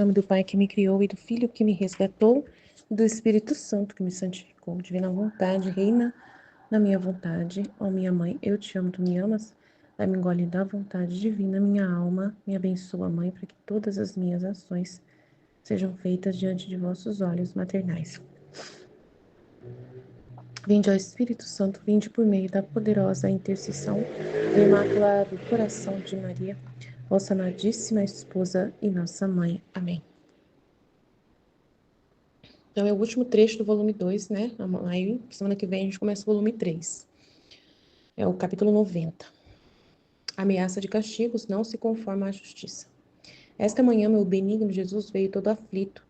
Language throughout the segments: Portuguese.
Em nome do Pai que me criou e do Filho que me resgatou, e do Espírito Santo que me santificou. Divina vontade, reina na minha vontade. Ó minha mãe, eu te amo, tu me amas. Dá-me um gole da vontade divina, minha alma. Me abençoa, mãe, para que todas as minhas ações sejam feitas diante de vossos olhos maternais. Vinde ao Espírito Santo, vinde por meio da poderosa intercessão do Imaculado Coração de Maria, vossa amadíssima esposa e nossa mãe. Amém. Então, é o último trecho do volume 2, né? Aí, semana que vem, a gente começa o volume 3. É o capítulo 90. Ameaça de castigos não se conforma à justiça. Esta manhã, meu benigno Jesus veio todo aflito,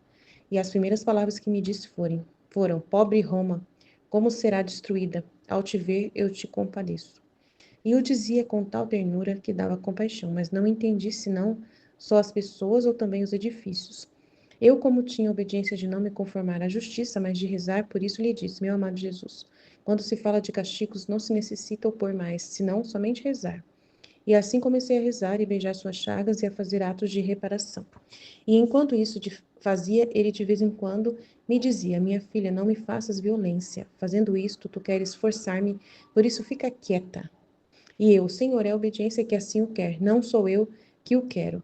e as primeiras palavras que me disse foram: pobre Roma, como será destruída? Ao te ver, eu te compadeço. E o dizia com tal ternura que dava compaixão, mas não entendi senão só as pessoas ou também os edifícios. Eu, como tinha obediência de não me conformar à justiça, mas de rezar, por isso lhe disse, meu amado Jesus, quando se fala de castigos, não se necessita opor mais, senão somente rezar. E assim comecei a rezar e beijar suas chagas e a fazer atos de reparação. E enquanto isso fazia, ele de vez em quando me dizia, minha filha, não me faças violência. Fazendo isto, tu queres forçar-me, por isso fica quieta. E eu, Senhor, é a obediência que assim o quer, não sou eu que o quero.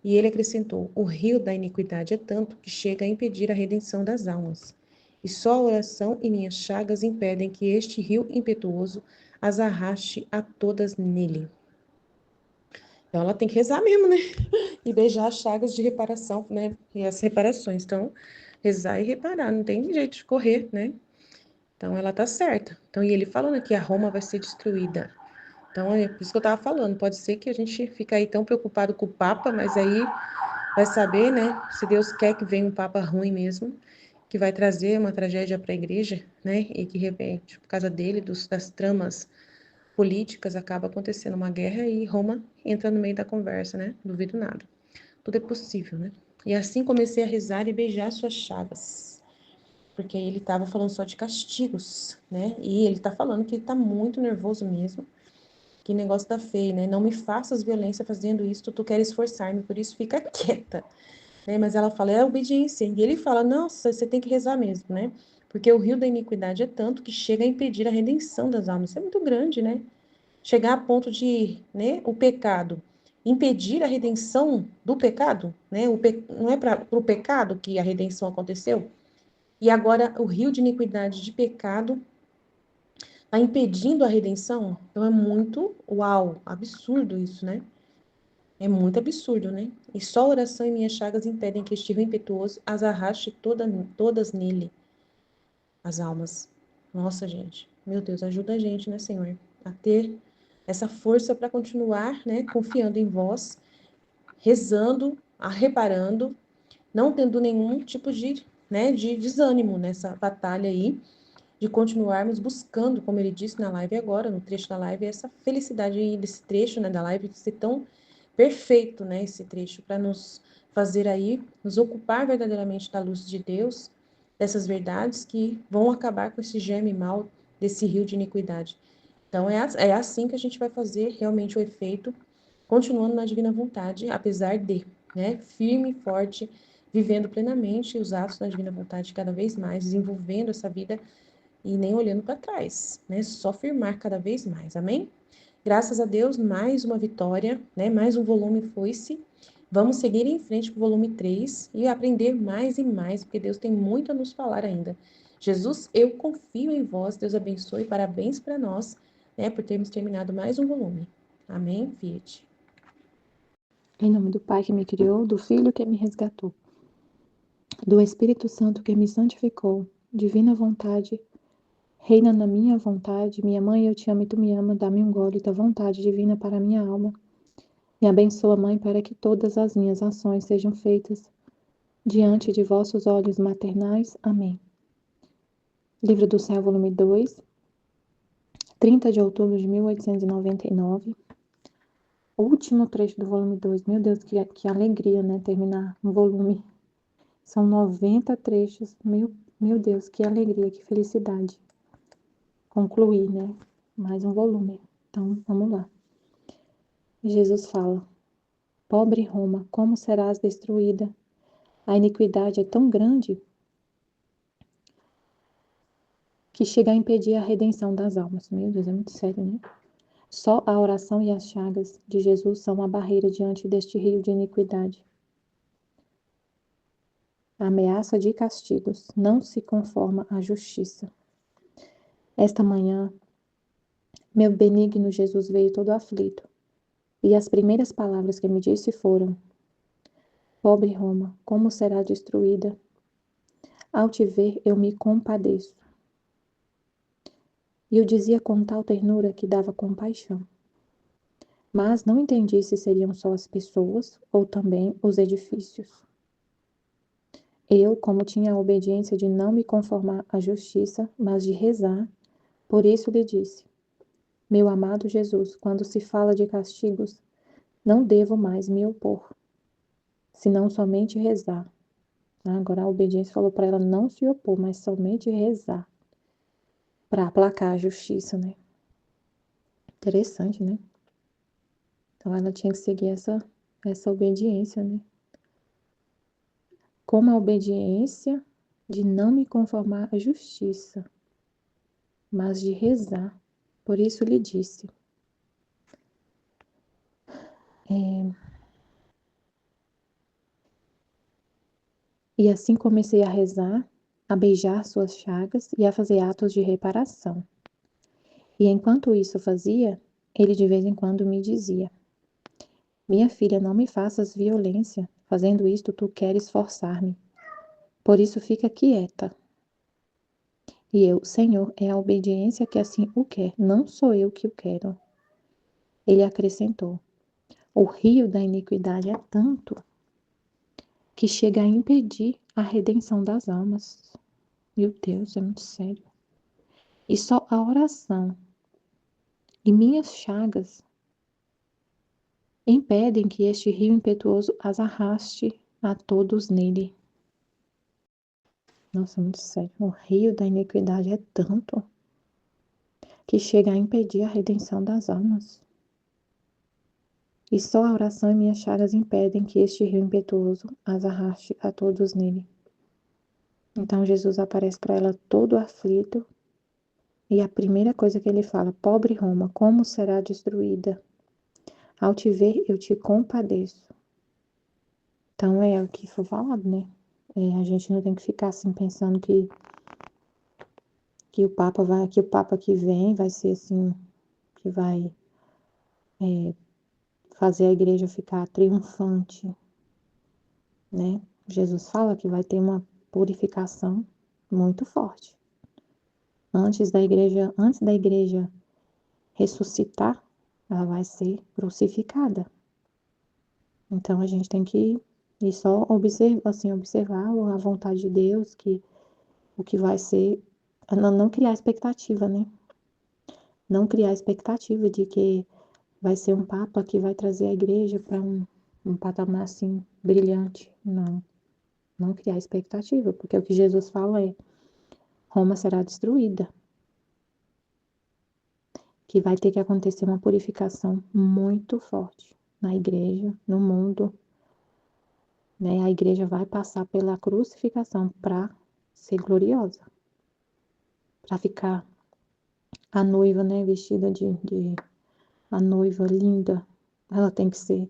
E ele acrescentou, o rio da iniquidade é tanto que chega a impedir a redenção das almas. E só a oração e minhas chagas impedem que este rio impetuoso as arraste a todas nele. Então ela tem que rezar mesmo, né? E beijar as chagas de reparação, né? E as reparações. Então, rezar e reparar, não tem jeito de correr, né? Então ela tá certa. Então, e ele falando que a Roma vai ser destruída. Então, é por isso que eu estava falando, pode ser que a gente fique aí tão preocupado com o Papa, mas aí vai saber, né, se Deus quer que venha um Papa ruim mesmo, que vai trazer uma tragédia para a igreja, né, e que, de repente, por causa dele, das tramas políticas, acaba acontecendo uma guerra e Roma entra no meio da conversa, né, duvido nada. Tudo é possível, né. E assim comecei a rezar e beijar suas chagas, porque ele estava falando só de castigos, né, e ele está falando que ele está muito nervoso mesmo. Que negócio tá feio, né? Não me faças violência fazendo isso, tu queres forçar-me, por isso fica quieta, né? Mas ela fala, é obediência. E ele fala, nossa, você tem que rezar mesmo, né? Porque o rio da iniquidade é tanto que chega a impedir a redenção das almas. Isso é muito grande, né? Chegar a ponto de, né, o pecado impedir a redenção do pecado, né? Não é para o pecado que a redenção aconteceu. E agora o rio de iniquidade de pecado está impedindo a redenção. Então é muito, uau, absurdo isso, né? É muito absurdo, né? E só a oração e minhas chagas impedem que este rio impetuoso as arraste todas nele, as almas. Nossa, gente. Meu Deus, ajuda a gente, né, Senhor? A ter essa força para continuar, né, confiando em vós, rezando, reparando, não tendo nenhum tipo de, né, de desânimo nessa batalha aí, de continuarmos buscando, como ele disse na live agora, no trecho da live, essa felicidade aí desse trecho, né, da live, de ser tão perfeito, né, esse trecho, para nos fazer aí, nos ocupar verdadeiramente da luz de Deus, dessas verdades que vão acabar com esse germe mal desse rio de iniquidade. Então, é assim que a gente vai fazer realmente o efeito, continuando na divina vontade, apesar de, né, firme e forte, vivendo plenamente os atos da divina vontade cada vez mais, desenvolvendo essa vida e nem olhando para trás, né? Só firmar cada vez mais, amém? Graças a Deus, mais uma vitória, né? Mais um volume foi-se. Vamos seguir em frente para o volume 3 e aprender mais e mais, porque Deus tem muito a nos falar ainda. Jesus, eu confio em vós, Deus abençoe, parabéns para nós, né? Por termos terminado mais um volume. Amém, Fiat. Em nome do Pai que me criou, do Filho que me resgatou, do Espírito Santo que me santificou, divina vontade, reina na minha vontade, minha mãe, eu te amo e tu me ama, dá-me um gole da vontade divina para a minha alma. Me abençoa, Mãe, para que todas as minhas ações sejam feitas diante de vossos olhos maternais. Amém. Livro do Céu, volume 2, 30 de outubro de 1899. O último trecho do volume 2. Meu Deus, que alegria, né? Terminar um volume. São 90 trechos. Meu Deus, que alegria, que felicidade. Concluir, né? Mais um volume. Então, vamos lá. Jesus fala: Pobre Roma, como serás destruída? A iniquidade é tão grande que chega a impedir a redenção das almas. Meu Deus, é muito sério, né? Só a oração e as chagas de Jesus são a barreira diante deste rio de iniquidade. A ameaça de castigos não se conforma à justiça. Esta manhã, meu benigno Jesus veio todo aflito, e as primeiras palavras que me disse foram: Pobre Roma, como será destruída? Ao te ver, eu me compadeço. E eu dizia com tal ternura que dava compaixão. Mas não entendi se seriam só as pessoas ou também os edifícios. Eu, como tinha a obediência de não me conformar à justiça, mas de rezar, por isso lhe disse: Meu amado Jesus, quando se fala de castigos, não devo mais me opor, senão somente rezar. Agora a obediência falou para ela não se opor, mas somente rezar, para aplacar a justiça, né? Interessante, né? Então ela tinha que seguir essa obediência, né? Como a obediência de não me conformar à justiça, mas de rezar. Por isso lhe disse. E assim comecei a rezar, a beijar suas chagas e a fazer atos de reparação. E enquanto isso fazia, ele de vez em quando me dizia: Minha filha, não me faças violência. Fazendo isto, tu queres forçar-me. Por isso fica quieta. E eu, Senhor, é a obediência que assim o quer, não sou eu que o quero. Ele acrescentou: O rio da iniquidade é tanto que chega a impedir a redenção das almas. Meu Deus, é muito sério. E só a oração e minhas chagas impedem que este rio impetuoso as arraste a todos nele. Nossa, muito sério. O rio da iniquidade é tanto que chega a impedir a redenção das almas. E só a oração e minhas chagas impedem que este rio impetuoso as arraste a todos nele. Então Jesus aparece para ela todo aflito e a primeira coisa que ele fala: Pobre Roma, como será destruída? Ao te ver, eu te compadeço. Então é o que foi falado, né? A gente não tem que ficar assim pensando que o Papa que vem vai ser assim, que vai fazer a igreja ficar triunfante, né? Jesus fala que vai ter uma purificação muito forte. Antes da igreja ressuscitar, ela vai ser crucificada. Então a gente tem que ir só observar a vontade de Deus, que o que vai ser, não criar expectativa, né? Não criar expectativa de que vai ser um papa que vai trazer a igreja para um patamar assim brilhante. Não, não criar expectativa, porque o que Jesus fala é: Roma será destruída, que vai ter que acontecer uma purificação muito forte na igreja, no mundo, né? A igreja vai passar pela crucificação para ser gloriosa, para ficar a noiva, né, vestida de a noiva linda, ela tem que ser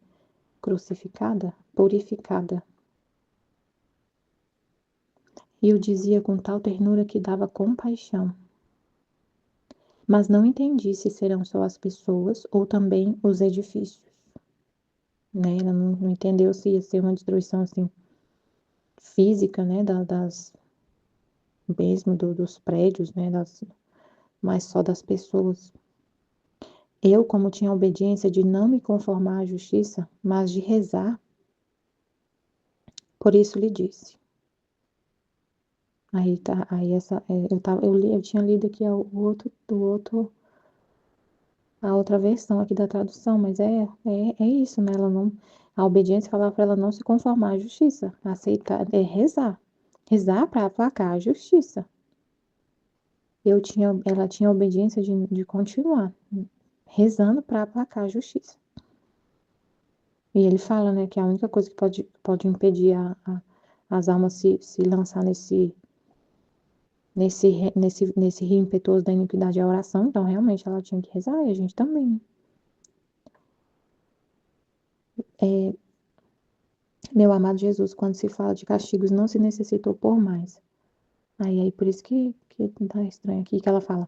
crucificada, purificada. E eu dizia com tal ternura que dava compaixão. Mas não entendi se serão só as pessoas ou também os edifícios, né? Ela não entendeu se ia ser uma destruição assim física, né, mesmo dos prédios, né, mas só das pessoas. Eu, como tinha a obediência de não me conformar à justiça, mas de rezar, por isso lhe disse. Aí tá, aí eu tinha lido aqui a outra versão aqui da tradução, mas é isso, né? A obediência falava para ela não se conformar à justiça, aceitar, rezar para aplacar a justiça. Ela tinha a obediência de continuar rezando para aplacar a justiça. E ele fala, né, que a única coisa que pode impedir as almas se lançar nesse rio impetuoso da iniquidade e a oração, então realmente ela tinha que rezar, e a gente também, né? Meu amado Jesus, quando se fala de castigos, não se necessitou por mais. Aí por isso que tá estranho aqui, que ela fala,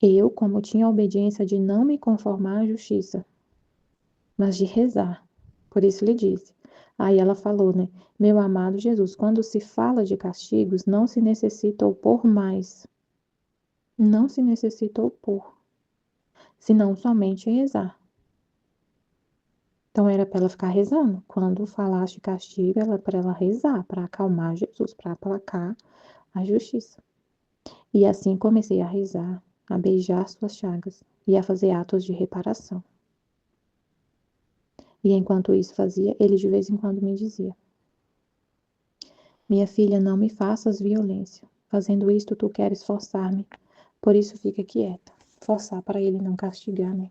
eu, como tinha a obediência de não me conformar à justiça, mas de rezar. Por isso lhe disse. Aí ela falou, né? Meu amado Jesus, quando se fala de castigos, não se necessita opor mais. Não se necessita opor, senão somente rezar. Então era para ela ficar rezando. Quando falaste de castigo, era para ela rezar, para acalmar Jesus, para aplacar a justiça. E assim comecei a rezar, a beijar suas chagas e a fazer atos de reparação. E enquanto isso fazia, ele de vez em quando me dizia: Minha filha, não me faças violência. Fazendo isto, tu queres forçar-me. Por isso fica quieta. Forçar para ele não castigar, né?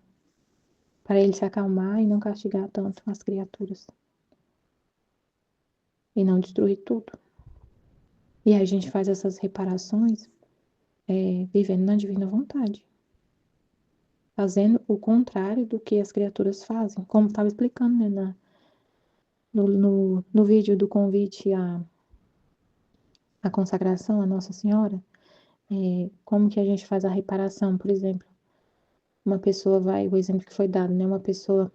Para ele se acalmar e não castigar tanto as criaturas. E não destruir tudo. E aí a gente faz essas reparações vivendo na divina vontade. Fazendo o contrário do que as criaturas fazem. Como estava explicando, né? No vídeo do convite à consagração à Nossa Senhora, como que a gente faz a reparação, por exemplo. Uma pessoa vai, o exemplo que foi dado, né? Uma pessoa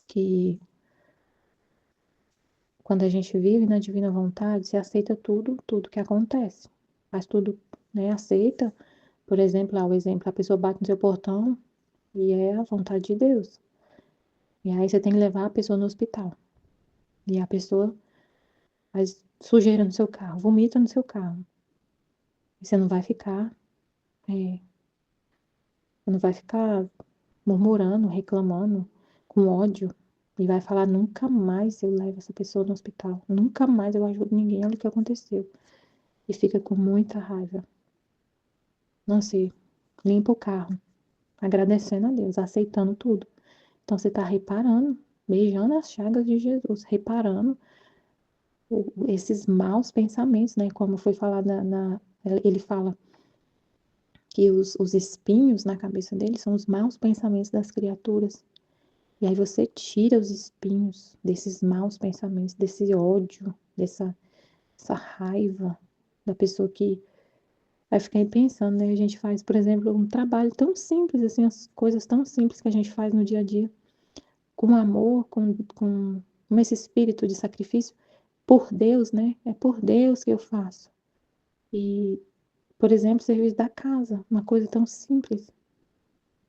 que, quando a gente vive na divina vontade, se aceita tudo que acontece. Faz tudo, né? Aceita, por exemplo, o exemplo, a pessoa bate no seu portão e é a vontade de Deus. E aí você tem que levar a pessoa no hospital. E a pessoa faz sujeira no seu carro, vomita no seu carro. E você não vai ficar, você não vai ficar murmurando, reclamando, com ódio, e vai falar, nunca mais eu levo essa pessoa no hospital, nunca mais eu ajudo ninguém, olha o que aconteceu. E fica com muita raiva. Não sei, limpa o carro, agradecendo a Deus, aceitando tudo. Então você está reparando, beijando as chagas de Jesus, reparando esses maus pensamentos, né? Como foi falado ele fala que os espinhos na cabeça dele são os maus pensamentos das criaturas. E aí você tira os espinhos desses maus pensamentos, desse ódio, essa raiva da pessoa que vai ficar aí pensando, né? A gente faz, por exemplo, um trabalho tão simples, assim, as coisas tão simples que a gente faz no dia a dia, com amor, com esse espírito de sacrifício, por Deus, né? É por Deus que eu faço. E, por exemplo, serviço da casa, uma coisa tão simples,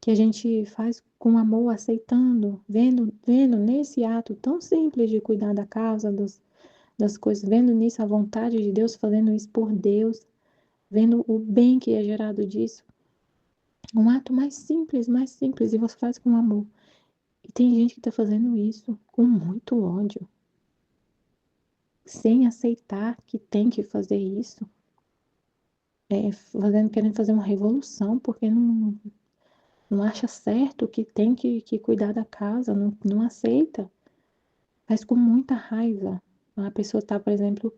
que a gente faz com amor, aceitando, vendo nesse ato tão simples de cuidar da casa, das coisas, vendo nisso a vontade de Deus, fazendo isso por Deus, vendo o bem que é gerado disso. Um ato mais simples, e você faz com amor. E tem gente que está fazendo isso com muito ódio, sem aceitar que tem que fazer isso, querendo fazer uma revolução, porque não acha certo que tem que cuidar da casa, não aceita, faz com muita raiva. A pessoa está, por exemplo,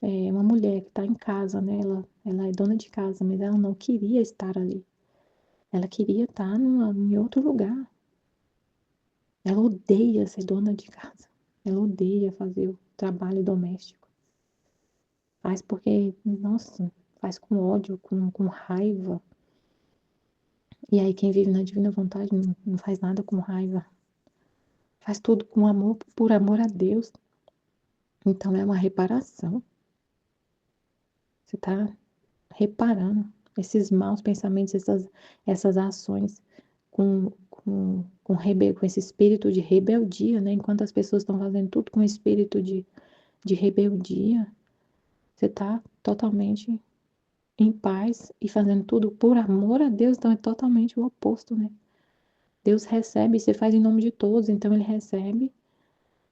uma mulher que está em casa, né? Ela é dona de casa, mas ela não queria estar ali. Ela queria estar em outro lugar. Ela odeia ser dona de casa. Ela odeia fazer o trabalho doméstico. Faz porque, nossa, faz com ódio, com raiva. E aí quem vive na divina vontade não faz nada com raiva. Faz tudo com amor, por amor a Deus. Então é uma reparação. Você está reparando esses maus pensamentos, essas ações com esse espírito de rebeldia, né? Enquanto as pessoas estão fazendo tudo com espírito de rebeldia, você está totalmente em paz e fazendo tudo por amor a Deus, então é totalmente o oposto, né? Deus recebe, você faz em nome de todos, então ele recebe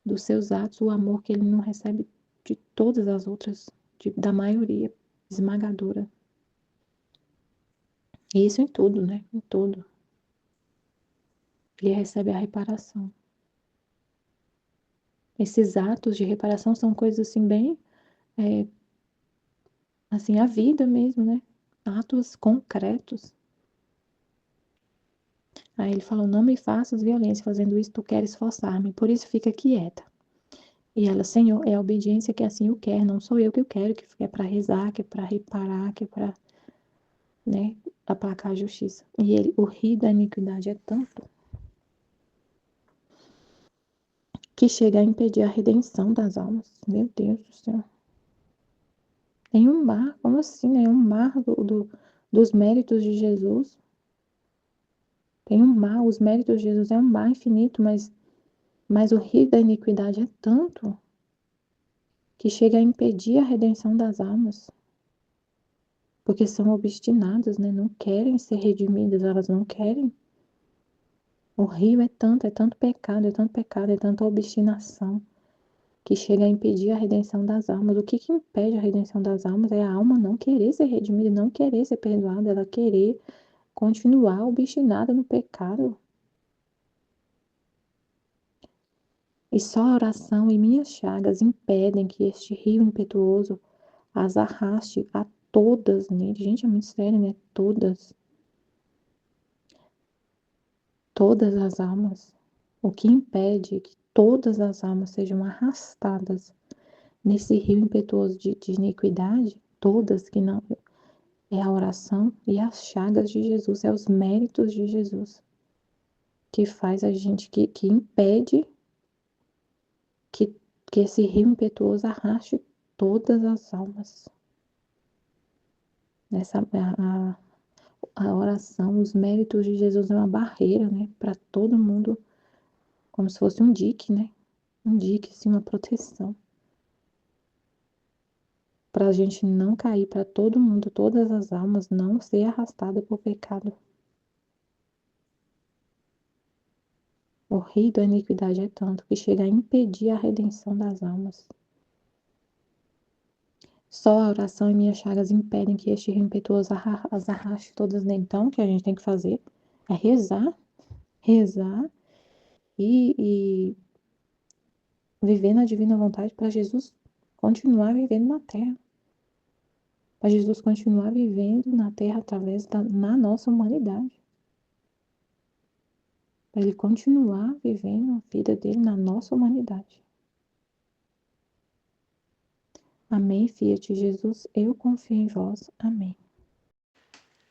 dos seus atos o amor que ele não recebe de todas as outras, da maioria esmagadora. E isso em tudo, né? Em tudo. Ele recebe a reparação. Esses atos de reparação são coisas assim bem, assim, a vida mesmo, né? Atos concretos. Aí ele falou: não me faças violência, fazendo isso tu queres forçar-me, por isso fica quieta. E ela: Senhor, é a obediência que assim o quer, não sou eu que o quero, que é para rezar, que é para reparar, que é para, né, aplacar a justiça. E ele: o rio da iniquidade é tanto que chega a impedir a redenção das almas. Meu Deus do céu. Tem um mar, como assim, né? Um mar dos méritos de Jesus. Tem um mar, os méritos de Jesus é um mar infinito, mas o rio da iniquidade é tanto que chega a impedir a redenção das almas. Porque são obstinadas, né? Não querem ser redimidas, elas não querem. O rio é tanto pecado, é tanto pecado, é tanta obstinação, que chega a impedir a redenção das almas. O que impede a redenção das almas é a alma não querer ser redimida, não querer ser perdoada, ela querer continuar obstinada no pecado. E só a oração e minhas chagas impedem que este rio impetuoso as arraste a todas nele. Gente, é muito sério, né? Todas as almas. O que impede que todas as almas sejam arrastadas nesse rio impetuoso de iniquidade, todas que não, é a oração e as chagas de Jesus, é os méritos de Jesus que faz a gente, que impede que, que esse rio impetuoso arraste todas as almas. Essa, a oração, os méritos de Jesus é uma barreira, né, para todo mundo, como se fosse um dique, né, um dique, assim, uma proteção, para a gente não cair, para todo mundo, todas as almas não ser arrastada por pecado. O rio da iniquidade é tanto que chega a impedir a redenção das almas. Só a oração e minhas chagas impedem que este rio impetuoso as arraste todas nele. Então, o que a gente tem que fazer é rezar e viver na divina vontade para Jesus continuar vivendo na terra. Para Jesus continuar vivendo na terra através na nossa humanidade. Para ele continuar vivendo a vida dele na nossa humanidade. Amém, Fiat Jesus, eu confio em vós. Amém.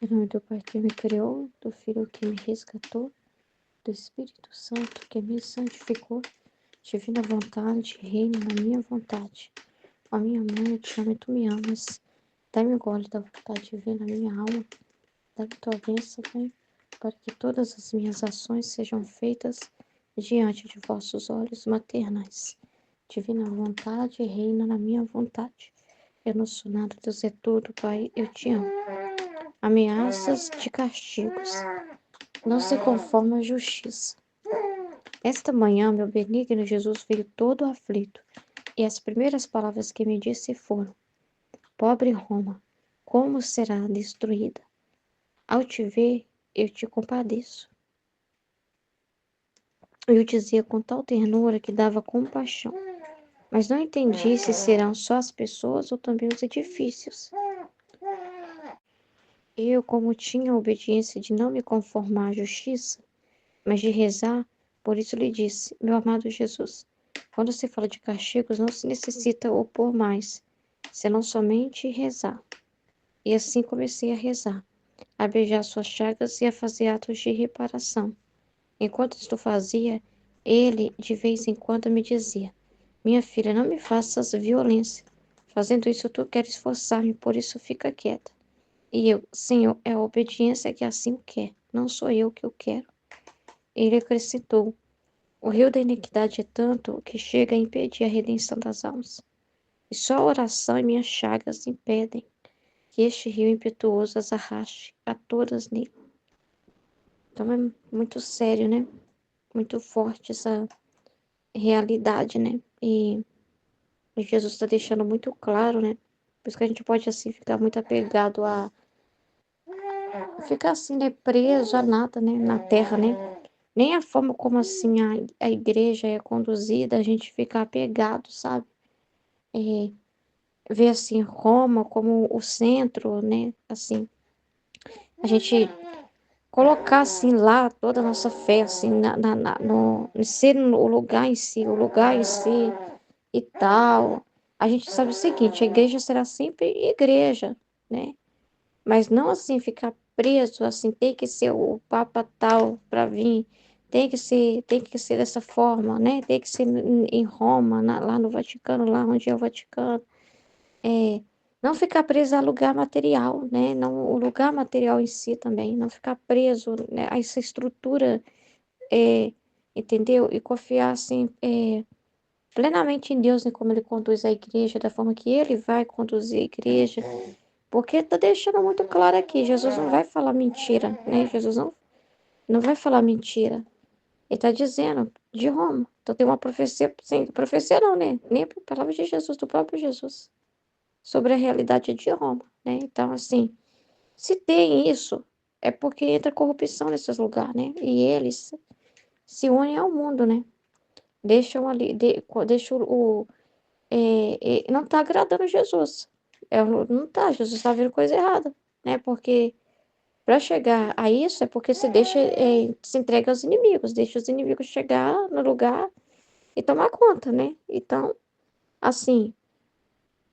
Em nome do Pai que me criou, do Filho que me resgatou, do Espírito Santo que me santificou, divina vontade, reina na minha vontade. Ó minha mãe, eu te amo e tu me amas. Dá-me o gole da vontade divina na minha alma. Dá-me tua bênção, Pai, para que todas as minhas ações sejam feitas diante de vossos olhos maternais. Divina vontade, reina na minha vontade. Eu não sou nada, Deus é tudo, Pai, eu te amo. Ameaças de castigos. Não se conforma à justiça. Esta manhã, meu benigno Jesus veio todo aflito, e as primeiras palavras que me disse foram: pobre Roma, como será destruída? Ao te ver, eu te compadeço. Eu dizia com tal ternura que dava compaixão, mas não entendi se serão só as pessoas ou também os edifícios. Eu, como tinha a obediência de não me conformar à justiça, mas de rezar, por isso lhe disse: meu amado Jesus, quando se fala de castigos, não se necessita opor mais, senão somente rezar. E assim comecei a rezar, a beijar suas chagas e a fazer atos de reparação. Enquanto isto fazia, ele de vez em quando me dizia: minha filha, não me faças violência. Fazendo isso, tu queres forçar-me, por isso fica quieta. E eu: Senhor, é a obediência que assim quer, não sou eu que o quero. Ele acrescentou: o rio da iniquidade é tanto que chega a impedir a redenção das almas. E só a oração e minhas chagas impedem que este rio impetuoso as arraste a todas nele. Então é muito sério, né? Muito forte essa realidade, né? E Jesus está deixando muito claro, né? Por isso que a gente pode, assim, ficar muito apegado a... Ficar, assim, né? Preso a nada, né? Na terra, né? nem a forma como, assim, a igreja é conduzida, a gente fica apegado, sabe? É, ver, assim, Roma como o centro, né? Assim, a gente colocar, assim, lá toda a nossa fé, assim, em ser o lugar em si, o lugar em si e tal. A gente sabe o seguinte, a igreja será sempre igreja, né? Mas não assim ficar preso, assim, tem que ser o Papa tal para vir, tem que ser dessa forma, né? Tem que ser em Roma, lá no Vaticano, lá onde é o Vaticano. É, não ficar preso a lugar material, né? Não, o lugar material em si também, não ficar preso, né, a essa estrutura, é, entendeu? E confiar, assim, plenamente em Deus, em como Ele conduz a igreja, da forma que Ele vai conduzir a igreja. Porque está deixando muito claro aqui, Jesus não vai falar mentira, né? Jesus não vai falar mentira. Ele está dizendo de Roma. Então tem uma profecia, sem profecia não, né? Nem a palavra de Jesus, do próprio Jesus, sobre a realidade de Roma, né? Então, assim, se tem isso, é porque entra corrupção nesses lugares, né? E eles se unem ao mundo, né? Deixam ali, deixam não está agradando Jesus. Não está, Jesus está vendo coisa errada, né? Porque para chegar a isso é porque se deixa, se entrega aos inimigos, deixa os inimigos chegar no lugar e tomar conta, né? Então, assim,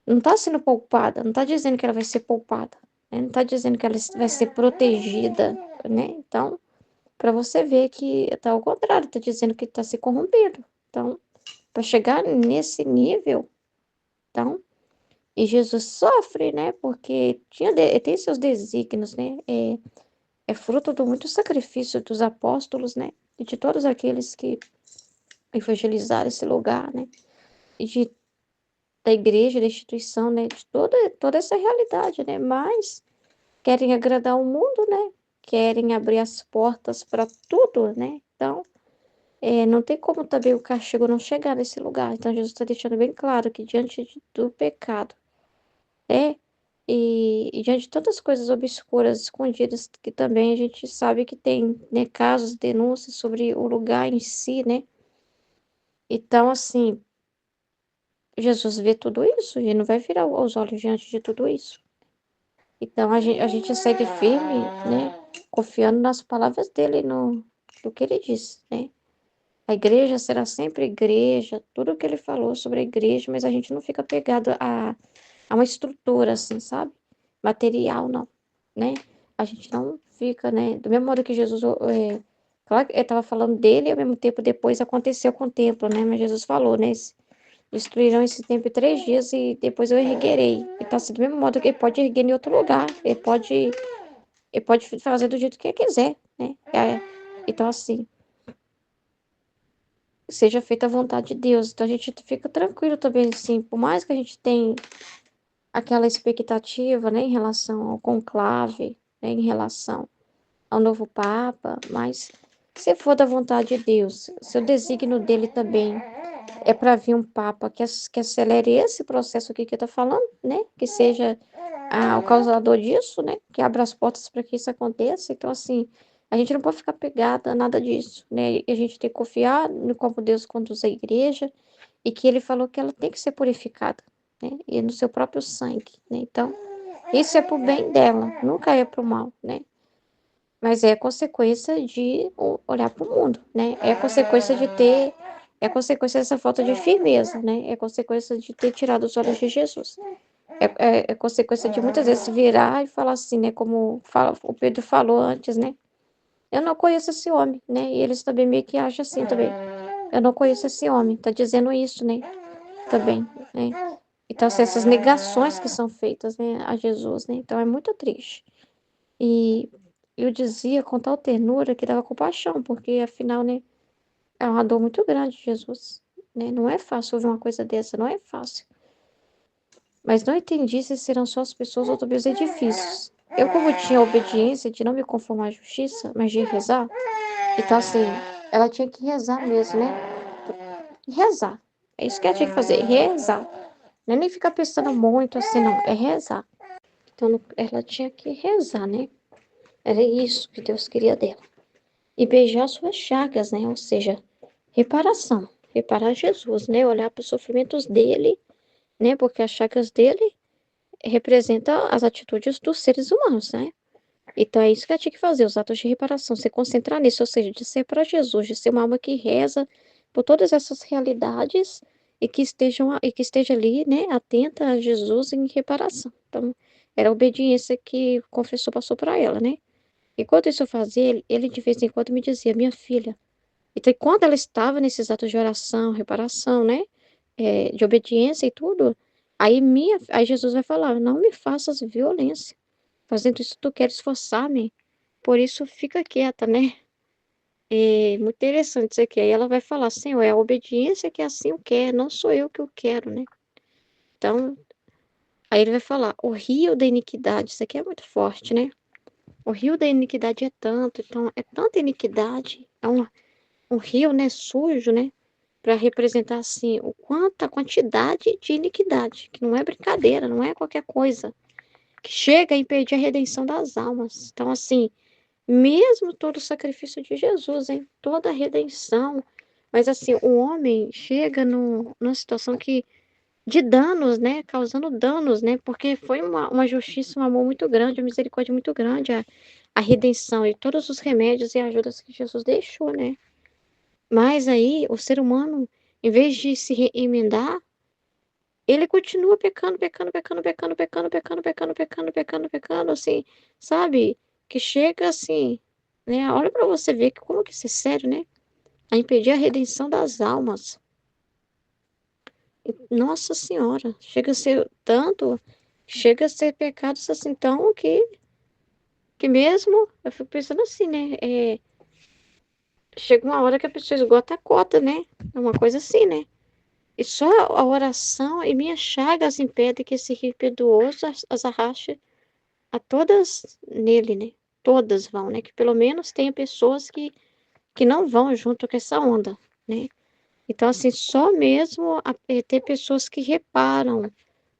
não está sendo poupada, não está dizendo que ela vai ser poupada, né? Não está dizendo que ela vai ser protegida, né? Então, para você ver que está ao contrário, está dizendo que está se corrompendo. Então, para chegar nesse nível, então, e Jesus sofre, né? Porque tem seus desígnios, né? É fruto do muito sacrifício dos apóstolos, né? E de todos aqueles que evangelizaram esse lugar, né? E da igreja, da instituição, né? De toda essa realidade, né? Mas querem agradar o mundo, né? Querem abrir as portas para tudo, né? Então, não tem como também o castigo não chegar nesse lugar. Então, Jesus está deixando bem claro que diante do pecado, né? E diante de tantas coisas obscuras, escondidas, que também a gente sabe que tem, né, casos, denúncias sobre o lugar em si, né? Então, assim, Jesus vê tudo isso e não vai virar os olhos diante de tudo isso. Então, a gente segue firme, né? Confiando nas palavras dele, no que ele disse, né? A igreja será sempre igreja, tudo o que ele falou sobre a igreja, mas a gente não fica pegado a uma estrutura, assim, sabe? Material, não, né? A gente não fica, né? Do mesmo modo que Jesus, claro que ele estava falando dele, e ao mesmo tempo depois aconteceu com o templo, né? Mas Jesus falou, né? Destruirão esse templo em 3 dias e depois eu erguerei. Então, assim, do mesmo modo que ele pode erguer em outro lugar, ele pode fazer do jeito que ele quiser, né? Então, assim, seja feita a vontade de Deus. Então, a gente fica tranquilo também, assim, por mais que a gente tenha aquela expectativa, né, em relação ao conclave, né, em relação ao novo Papa, mas se for da vontade de Deus, se o desígnio dele também é para vir um Papa que acelere esse processo aqui que eu tô falando, né, que seja o causador disso, né, que abra as portas para que isso aconteça. Então, assim, a gente não pode ficar pegada a nada disso, né, e a gente tem que confiar no como Deus conduz a igreja, e que ele falou que ela tem que ser purificada, né? E no seu próprio sangue, né? Então, isso é pro bem dela, nunca é pro mal, né? Mas é consequência de olhar para o mundo, né? É consequência de ter, é consequência dessa falta de firmeza, né? É consequência de ter tirado os olhos de Jesus. É consequência de muitas vezes virar e falar assim, né? Como o Pedro falou antes, né? Eu não conheço esse homem, né? E eles também meio que acham assim também. Eu não conheço esse homem, tá dizendo isso, né? Também, né? Então, assim, essas negações que são feitas, né, a Jesus, né? Então, é muito triste. E eu dizia com tal ternura que dava compaixão, porque afinal, né, é uma dor muito grande, Jesus, né? Não é fácil ouvir uma coisa dessa, não é fácil. Mas não entendi se serão só as pessoas ou também os edifícios. Eu, como tinha a obediência de não me conformar à justiça, mas de rezar, então, assim, ela tinha que rezar mesmo, né? Rezar. É isso que ela tinha que fazer, rezar. Não é nem ficar pensando muito assim, não. É rezar. Então, ela tinha que rezar, né? Era isso que Deus queria dela. e beijar suas chagas, né? Ou seja, reparação, reparar Jesus, né? Olhar para os sofrimentos dele, né? Porque as chagas dele representam as atitudes dos seres humanos, né? Então é isso que eu tinha que fazer, os atos de reparação, se concentrar nisso, ou seja, de ser para Jesus, de ser uma alma que reza por todas essas realidades e que esteja ali, né, atenta a Jesus em reparação. Então, era a obediência que o confessor passou para ela, né? Enquanto isso eu fazia, ele de vez em quando me dizia, minha filha. Então, quando ela estava nesses atos de oração, reparação, né, de obediência e tudo, aí Jesus vai falar, não me faças violência. Fazendo isso, tu queres forçar-me. Por isso, fica quieta, né? É muito interessante isso aqui. Aí ela vai falar, Senhor, é a obediência que assim o quer, não sou eu que o quero, né? Então, aí ele vai falar, o rio da iniquidade, isso aqui é muito forte, né? O rio da iniquidade é tanto, então, é tanta iniquidade, é um rio, né, sujo, né? Para representar, assim, o quanto, a quantidade de iniquidade, que não é brincadeira, não é qualquer coisa, que chega a impedir a redenção das almas. Então, assim, mesmo todo o sacrifício de Jesus, hein? Toda a redenção. Mas assim, o homem chega numa situação de danos, né? Causando danos, né? Porque foi uma justiça, um amor muito grande, uma misericórdia muito grande, a redenção e todos os remédios e ajudas que Jesus deixou, né? Mas aí, o ser humano, em vez de se emendar, ele continua pecando, pecando, pecando, pecando, pecando, pecando, pecando, pecando, pecando, pecando, assim, sabe? Que chega assim, né? Olha para você ver que como que isso é sério, né? A impedir a redenção das almas. Nossa Senhora, chega a ser tanto, chega a ser pecados assim tão que mesmo, eu fico pensando assim, né? Chega uma hora que a pessoa esgota a cota, né? É uma coisa assim, né? E só a oração e minhas chagas impedem que esse rio impetuoso as arraste a todas nele, né? Todas vão, né? Que pelo menos tenha pessoas que não vão junto com essa onda, né? Então, assim, só mesmo ter pessoas que reparam,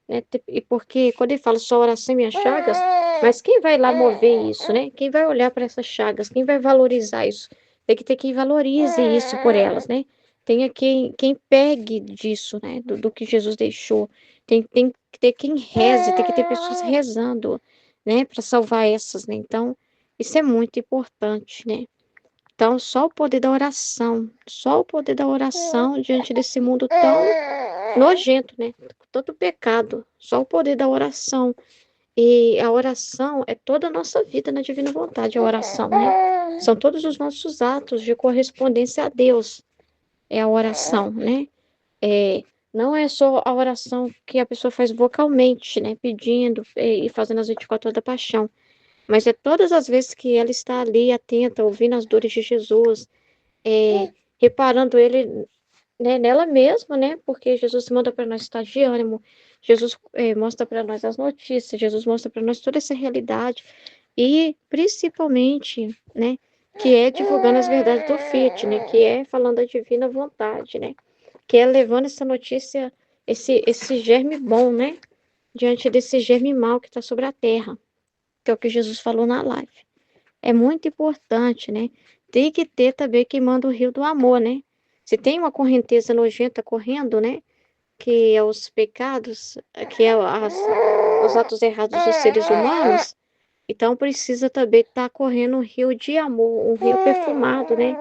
né? E porque quando ele fala só oração e minhas chagas, mas quem vai lá mover isso, né? Quem vai olhar para essas chagas? Quem vai valorizar isso? Tem que ter quem valorize isso por elas, né? Tenha quem pegue disso, né? Do que Jesus deixou. Tem que ter quem reze, tem que ter pessoas rezando, né? Para salvar essas, né? Então, isso é muito importante, né? Então, só o poder da oração, só o poder da oração diante desse mundo tão nojento, né? Tanto pecado, só o poder da oração. E a oração é toda a nossa vida na divina vontade, a oração, né? São todos os nossos atos de correspondência a Deus, é a oração, né? É, não é só a oração que a pessoa faz vocalmente, né? Pedindo e fazendo as 24 horas da paixão, mas é todas as vezes que ela está ali atenta, ouvindo as dores de Jesus, reparando ele, né, nela mesma, né? Porque Jesus manda para nós estar de ânimo, Jesus mostra para nós as notícias, Jesus mostra para nós toda essa realidade e principalmente, né, que é divulgando as verdades do Fiat, né, que é falando a divina vontade, né, que é levando essa notícia, esse germe bom, né, diante desse germe mal que está sobre a terra, que é o que Jesus falou na live. É muito importante, né? Tem que ter também quem manda o rio do amor, né? Se tem uma correnteza nojenta correndo, né? Que é os pecados, que é os atos errados dos seres humanos, então precisa também estar correndo um rio de amor, um rio perfumado, né?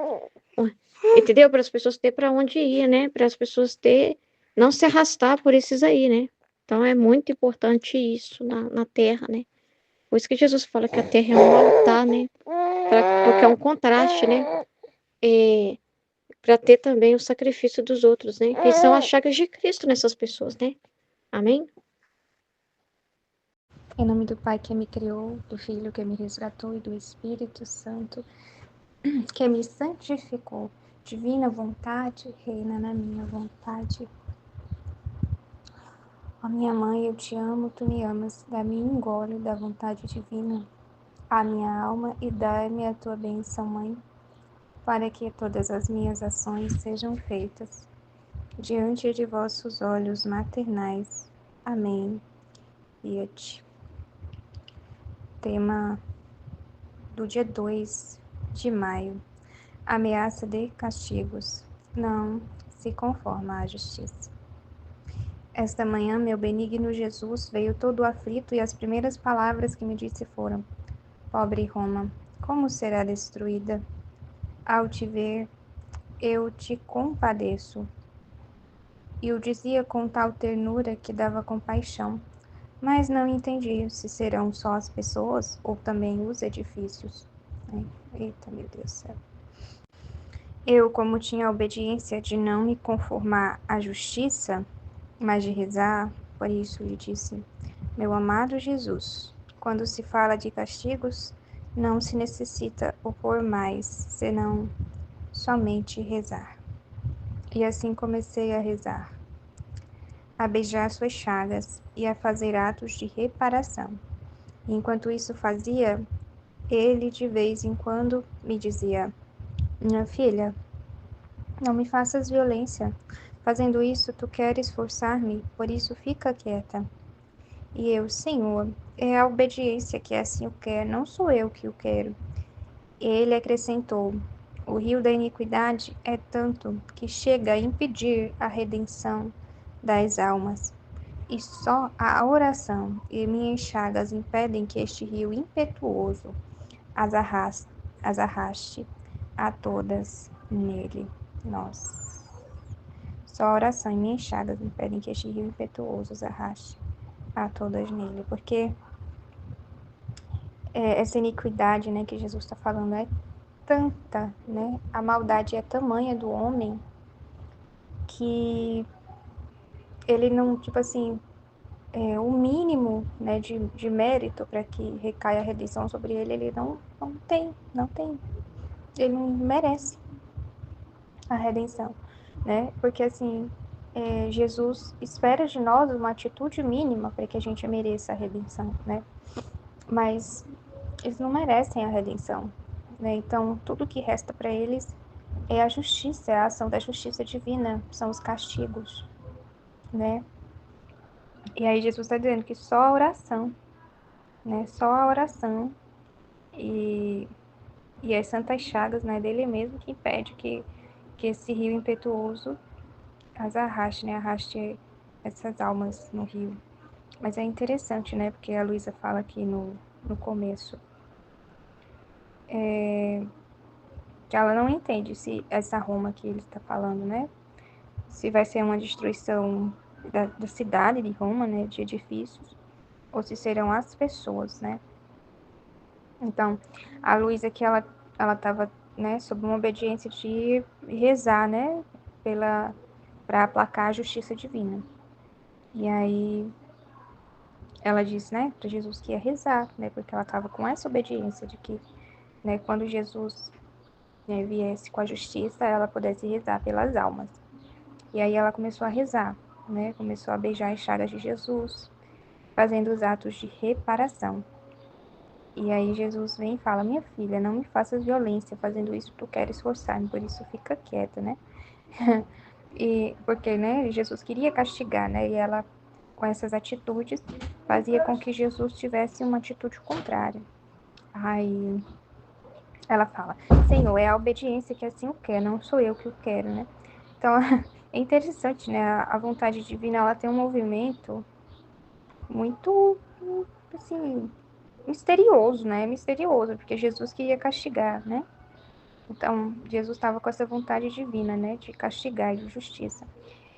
Entendeu? Para as pessoas ter para onde ir, né? Para as pessoas ter, não se arrastar por esses aí, né? Então é muito importante isso na terra, né? Por isso que Jesus fala que a terra é um altar, né? Porque é um contraste, né? Para ter também o sacrifício dos outros, né? Que são as chagas de Cristo nessas pessoas, né? Amém? Em nome do Pai que me criou, do Filho que me resgatou e do Espírito Santo que me santificou. Divina vontade, reina na minha vontade. Ó minha mãe, eu te amo, tu me amas. Dá-me um gole da vontade divina à minha alma e dá-me a tua bênção, mãe, para que todas as minhas ações sejam feitas diante de vossos olhos maternais. Amém. Fiat. Tema do dia 2 de maio. Ameaça de castigos. Não se conforma à justiça. Esta manhã, meu benigno Jesus veio todo aflito e as primeiras palavras que me disse foram: Pobre Roma, como será destruída? Ao te ver, eu te compadeço. E o dizia com tal ternura que dava compaixão, mas não entendi se serão só as pessoas ou também os edifícios. Eita, meu Deus do céu. Eu, como tinha a obediência de não me conformar à justiça, mas de rezar, por isso lhe disse: Meu amado Jesus, quando se fala de castigos, não se necessita opor mais, senão somente rezar. E assim comecei a rezar, a beijar suas chagas e a fazer atos de reparação. E enquanto isso fazia, ele de vez em quando me dizia: Minha filha, não me faças violência. Fazendo isso, tu queres forçar-me, por isso fica quieta. E eu, Senhor, é a obediência que assim o quer, não sou eu que o quero. E ele acrescentou: O rio da iniquidade é tanto que chega a impedir a redenção das almas. E só a oração e minhas chagas impedem que este rio impetuoso as arraste a todas nele. Nós. Só a oração e minhas chagas impedem que este rio impetuoso as arraste a todas nele. Porque essa iniquidade, né, que Jesus está falando é tanta, né? A maldade é tamanha do homem que ele não, tipo assim, o mínimo, né, de mérito para que recaia a redenção sobre ele, ele não tem, não tem. Ele não merece a redenção, né? Porque assim, Jesus espera de nós uma atitude mínima para que a gente mereça a redenção, né? Mas eles não merecem a redenção, né? Então, tudo que resta para eles é a justiça, é a ação da justiça divina, são os castigos, né? E aí Jesus está dizendo que só a oração, né? Só a oração e as santas chagas, né, dele mesmo que impede que esse rio impetuoso as arraste, né? Arraste essas almas no rio. Mas é interessante, né? Porque a Luísa fala aqui no começo que ela não entende se essa Roma que ele está falando, né? Se vai ser uma destruição da cidade de Roma, né? De edifícios, ou se serão as pessoas, né? Então, a Luísa que ela estava, né, sob uma obediência de rezar, né, para aplacar a justiça divina. E aí ela disse, né, para Jesus que ia rezar, né, porque ela estava com essa obediência de que, né, quando Jesus, né, viesse com a justiça, ela pudesse rezar pelas almas. E aí ela começou a rezar, né, começou a beijar as chagas de Jesus, fazendo os atos de reparação. E aí Jesus vem e fala: Minha filha, não me faças violência, fazendo isso tu queres forçar-me, por isso fica quieta, né? E porque, né, Jesus queria castigar, né? E ela, com essas atitudes, fazia com que Jesus tivesse uma atitude contrária. Aí ela fala: Senhor, é a obediência que assim o quer, não sou eu que o quero, né? Então é interessante, né? A vontade divina, ela tem um movimento muito, assim, misterioso, né? Misterioso, porque Jesus queria castigar, né? Então, Jesus estava com essa vontade divina, né? De castigar e de justiça.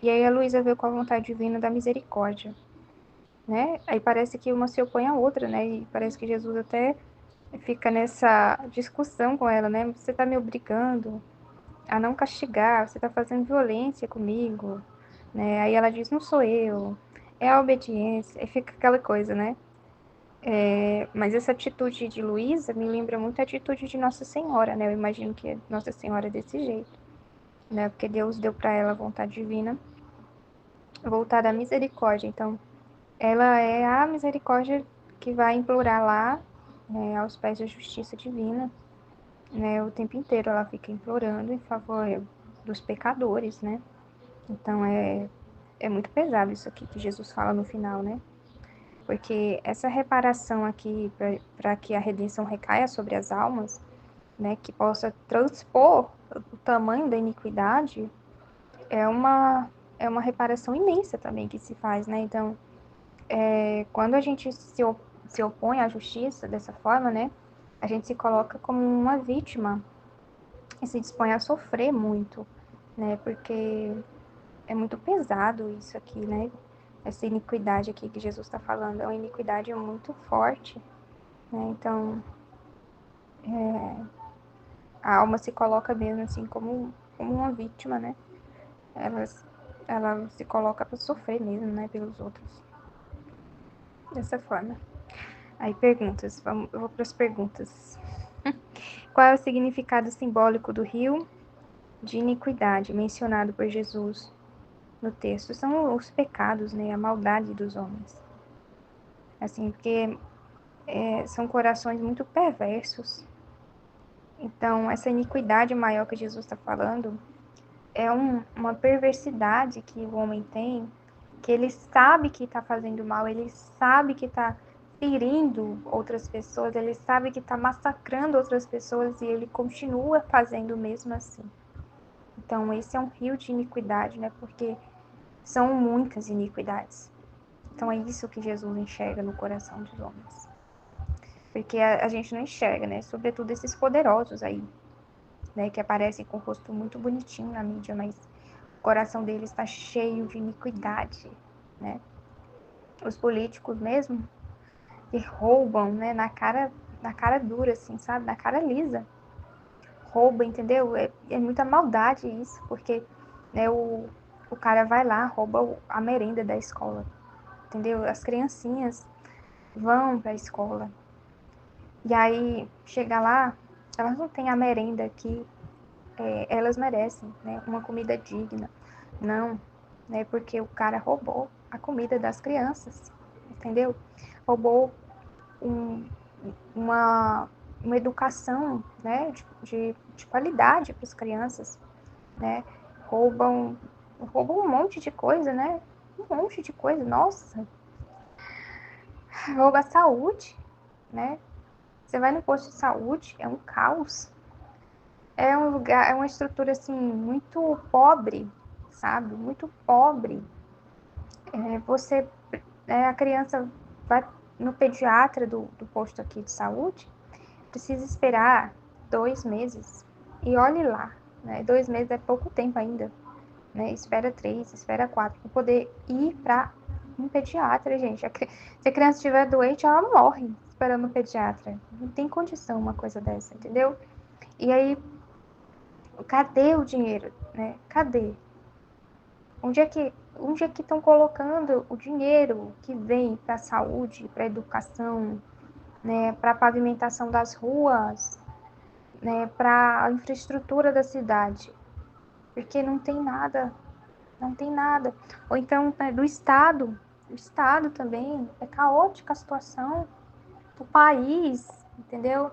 E aí a Luísa veio com a vontade divina da misericórdia, né? Aí parece que uma se opõe à outra, né? E parece que Jesus até fica nessa discussão com ela, né? Você está me obrigando a não castigar, você está fazendo violência comigo, né? Aí ela diz: não sou eu, é a obediência. Aí fica aquela coisa, né? Mas essa atitude de Luísa me lembra muito a atitude de Nossa Senhora, né? Eu imagino que Nossa Senhora é desse jeito, né? Porque Deus deu para ela a vontade divina voltada à misericórdia. Então, ela é a misericórdia que vai implorar lá, né, aos pés da justiça divina, né? O tempo inteiro ela fica implorando em favor dos pecadores, né? Então, é muito pesado isso aqui que Jesus fala no final, né? Porque essa reparação aqui, para que a redenção recaia sobre as almas, né, que possa transpor o tamanho da iniquidade, é uma reparação imensa também que se faz, né? Então, quando a gente se opõe à justiça dessa forma, né? A gente se coloca como uma vítima e se dispõe a sofrer muito, né? Porque é muito pesado isso aqui, né? Essa iniquidade aqui que Jesus está falando é uma iniquidade muito forte, né? Então, a alma se coloca mesmo assim como uma vítima, né? Ela se coloca para sofrer mesmo, né? Pelos outros. Dessa forma. Aí perguntas, eu vou para as perguntas. Qual é o significado simbólico do rio de iniquidade mencionado por Jesus no texto? São os pecados, né? A maldade dos homens. Assim, porque são corações muito perversos. Então, essa iniquidade maior que Jesus está falando é uma perversidade que o homem tem, que ele sabe que está fazendo mal, ele sabe que está ferindo outras pessoas, ele sabe que está massacrando outras pessoas e ele continua fazendo mesmo assim. Então, esse é um rio de iniquidade, né? Porque são muitas iniquidades. Então, é isso que Jesus enxerga no coração dos homens. Porque a gente não enxerga, né? Sobretudo esses poderosos aí, né? Que aparecem com o rosto muito bonitinho na mídia, mas o coração deles está cheio de iniquidade, né? Os políticos mesmo, que roubam, né? Na cara dura, assim, sabe? Na cara lisa. Rouba, entendeu? É muita maldade isso, porque né, o cara vai lá, rouba a merenda da escola, entendeu? As criancinhas vão para a escola. E aí, chega lá, elas não têm a merenda que elas merecem, né? Uma comida digna. Não, né? Porque o cara roubou a comida das crianças, entendeu? Roubou uma educação, né? De qualidade para as crianças, né? Roubam um monte de coisa, né? Um monte de coisa, nossa. Rouba a saúde, né? Você vai no posto de saúde, é um caos. É um lugar, é uma estrutura assim muito pobre, sabe? Muito pobre. A criança vai no pediatra do posto aqui de saúde, precisa esperar 2 meses. E olhe lá, né? 2 meses é pouco tempo ainda, né? Espera 3, espera 4 para poder ir para um pediatra, gente. Se a criança estiver doente, ela morre esperando um pediatra. Não tem condição uma coisa dessa, entendeu? E aí, cadê o dinheiro, né? Cadê? Onde é que estão colocando o dinheiro que vem para a saúde, para a educação, né, para a pavimentação das ruas, né, para a infraestrutura da cidade? Porque não tem nada, não tem nada. Ou então né, do Estado, o Estado também, é caótica a situação, o país, entendeu?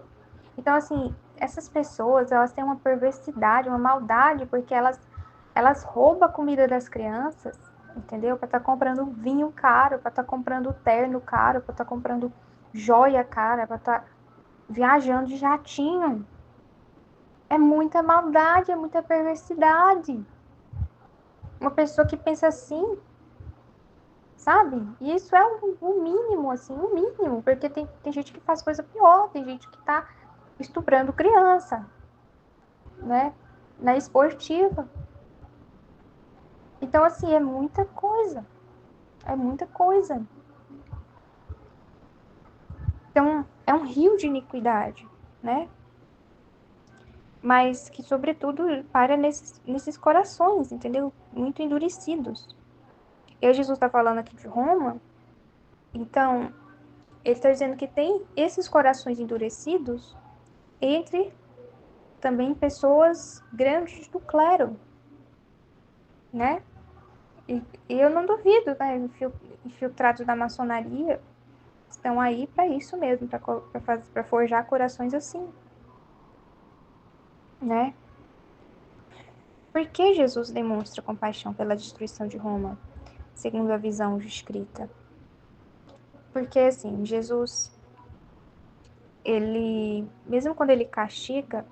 Então, assim, essas pessoas, elas têm uma perversidade, uma maldade, porque elas roubam a comida das crianças, entendeu? Para estar comprando vinho caro, para estar comprando terno caro, para estar comprando joia cara, para estar viajando de jatinho. É muita maldade, é muita perversidade. Uma pessoa que pensa assim, sabe? E isso é o mínimo, assim, o mínimo, porque tem gente que faz coisa pior, tem gente que tá estuprando criança, né? Na esportiva. Então, assim, é muita coisa. É muita coisa. Então, é um rio de iniquidade, né? Mas que, sobretudo, para nesses corações, entendeu? Muito endurecidos. Jesus está falando aqui de Roma, então, ele está dizendo que tem esses corações endurecidos entre também pessoas grandes do clero, né? E eu não duvido, né? Infiltrados da maçonaria estão aí para isso mesmo, para forjar corações assim, né? Por que Jesus demonstra compaixão pela destruição de Roma, segundo a visão escrita? Porque, assim, Jesus, ele, mesmo quando ele castiga,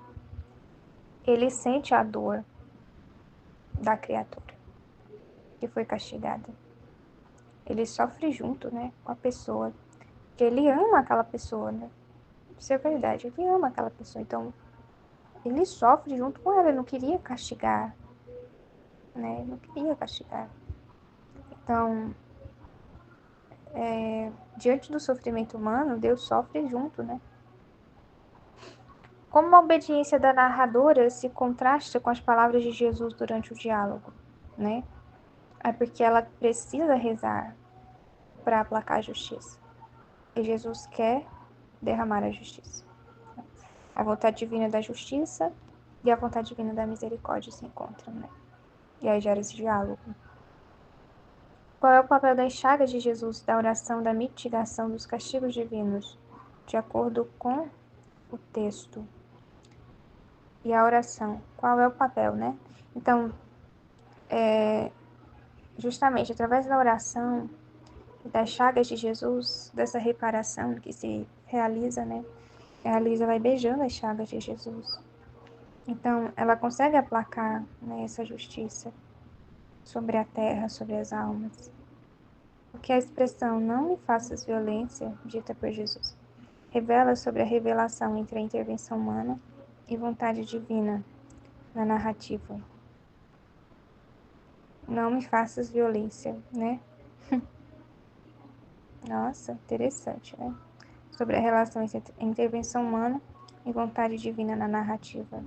ele sente a dor da criatura que foi castigada. Ele sofre junto, né, com a pessoa, que ele ama aquela pessoa, né? Isso é verdade, ele ama aquela pessoa, então ele sofre junto com ela, ele não queria castigar, né? Ele não queria castigar. Então, diante do sofrimento humano, Deus sofre junto, né? Como a obediência da narradora se contrasta com as palavras de Jesus durante o diálogo, né? É porque ela precisa rezar para aplacar a justiça. E Jesus quer derramar a justiça. A vontade divina da justiça e a vontade divina da misericórdia se encontram, né? E aí gera esse diálogo. Qual é o papel das chagas de Jesus da oração da mitigação dos castigos divinos, de acordo com o texto? E a oração, qual é o papel, né? Então, justamente através da oração, das chagas de Jesus, dessa reparação que se realiza, né? A Luísa vai beijando as chagas de Jesus. Então, ela consegue aplacar, né, essa justiça sobre a terra, sobre as almas. Porque a expressão "não me faças violência", dita por Jesus, revela sobre a revelação entre a intervenção humana e vontade divina na narrativa. Não me faças violência, né? Nossa, interessante, né? Sobre a relação entre a intervenção humana e vontade divina na narrativa.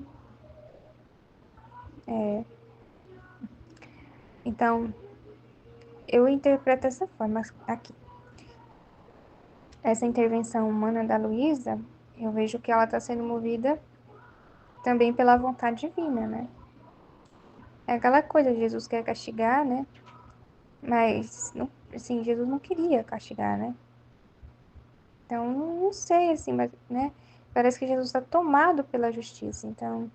Então, eu interpreto dessa forma aqui. Essa intervenção humana da Luísa, eu vejo que ela está sendo movida também pela vontade divina, né? É aquela coisa, Jesus quer castigar, né? Mas, não, assim, Jesus não queria castigar, né? Então, não sei, assim, mas, né? Parece que Jesus está tomado pela justiça. Então,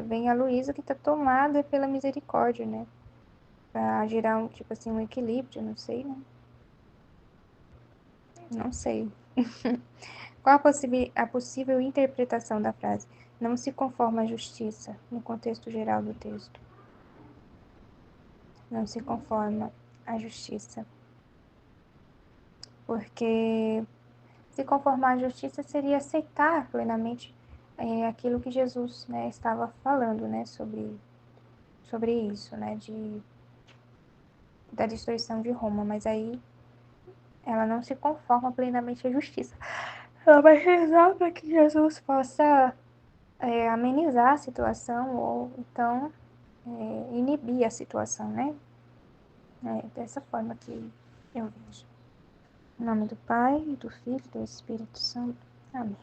vem a Luísa que está tomada pela misericórdia, né? Para gerar um, tipo assim, um equilíbrio, não sei, né? Não sei. Qual a possível interpretação da frase? Não se conforma à justiça, no contexto geral do texto. Não se conforma à justiça. Porque se conformar à justiça seria aceitar plenamente aquilo que Jesus, né, estava falando, né, sobre isso, né, da destruição de Roma. Mas aí ela não se conforma plenamente à justiça. Ela vai rezar para que Jesus possa amenizar a situação ou então inibir a situação, né? Dessa forma que eu vejo. Em nome do Pai, do Filho e do Espírito Santo. Amém.